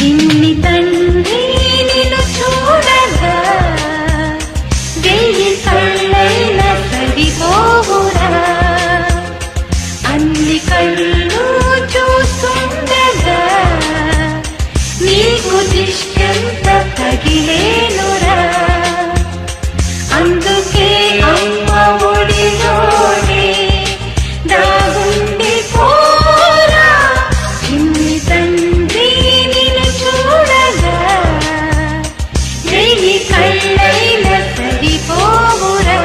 చిన్ని తండ్రి నిన్ను చూడగా వెయ్యి కళ్ళైన సరిపోవురా. అన్ని కళ్ళు చూస్తుండగా నీకు దిష్టంత తగిలేనురా. అందుకే అమ్మ ఒడిలోనే దాగుండి పోరా. చిన్ని తండ్రి నిన్ను చూడగా వెయ్యి కళ్ళైన సరిపోవురా.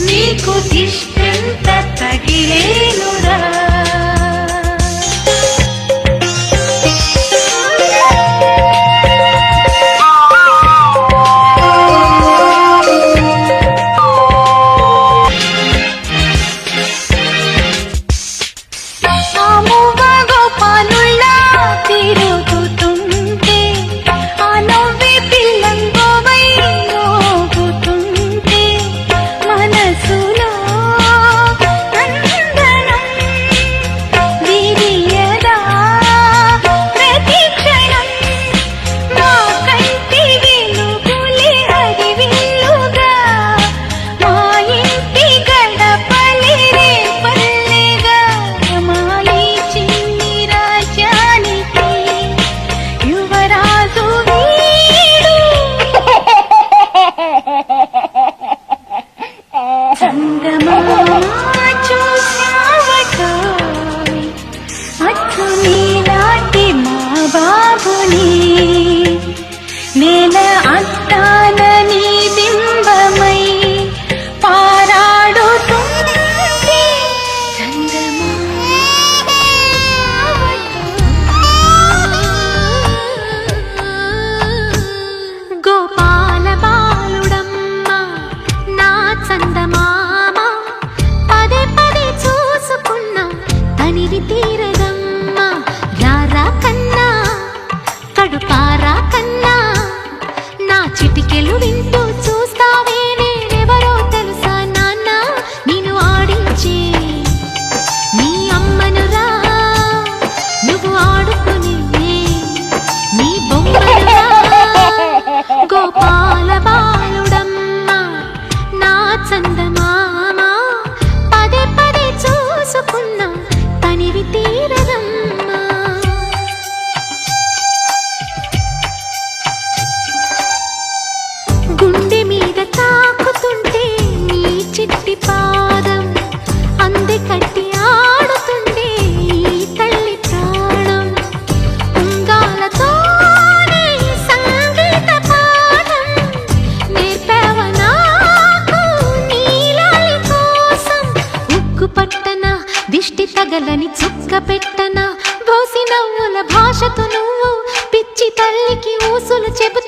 నీకు దిష్టంత తగిలేనురా. నేల అద్దాన నీ బింబమై పారాడుతుంది గోపాల బాలుడమ్మ నా చందమామ పదే పదే చూసుకున్న తనివి తీరదమ్మ. రారా కన్నా కడుపారా కన్నా నా చిటికెలు వింటూ చూస్తావే నేనెవరో తెలుసా నాన్న. నేను ఆడించే నీ అమ్మనురా, నువ్వు ఆడుకునే నీ బొమ్మనురా. గోపాల బాలుడమ్మ నా చందమామ పదే పదే చూసుకున్నా తనివి తీరదమ్మా. గుండె మీద తాకుతుంటే నీ చిట్టి పాదం అంది కట్టి ఆడుతుండే ఈ తల్లి ప్రాణం. ఉంగాలతోనే సంగీత పాఠం నేర్పావ నాకు నీలాలి కోసం. ఉక్కు పట్టన దిష్టి తగలని చుక్క పెట్టన బోసి నవ్వుల భాషతో నువ్వు పిచ్చి తల్లికి ఊసులు చెబుతావు.